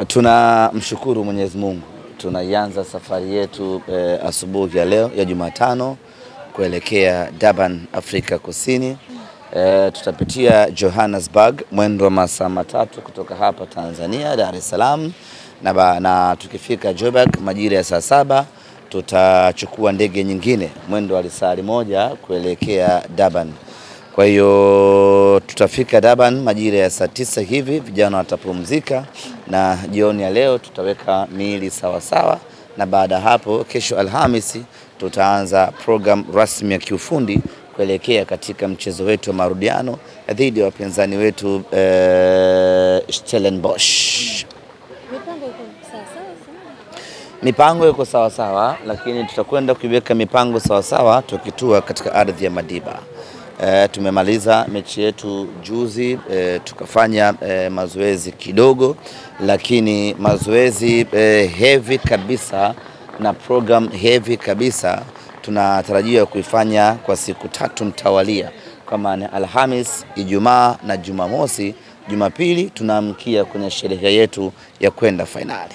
Tunamshukuru Mwenyezi Mungu. Tunaianza safari yetu asubuhi ya leo ya Jumatano kuelekea Durban, Afrika Kusini. Tutapitia Johannesburg mwendo wa masaa 3 kutoka hapa Tanzania, Dar es Salaam, na tukifika Joburg majira ya saa 7 tutachukua ndege nyingine mwendo wa saa 1 kuelekea Durban. Kwa hiyo tutafika Durban majira ya saa 9 hivi, vijana watapumzika, na jioni ya leo tutaweka miili sawa sawa, na baada hapo kesho Alhamisi tutaanza program rasmi ya kiufundi kuelekea katika mchezo wetu wa marudiano dhidi ya wapinzani wetu Stellenbosch. Mipango iko sawa sawa, lakini tutakwenda kuiweka mipango sawa sawa tukitua katika ardhi ya Madiba. Tumemaliza mechi yetu juzi, tukafanya mazoezi kidogo, lakini mazoezi heavy kabisa na program heavy kabisa tunatarajia kuifanya kwa siku 3 mtawalia, kama ni Alhamis, Ijumaa na Jumamosi. Jumapili tunaamkia kwenye sherehe yetu ya kwenda finali.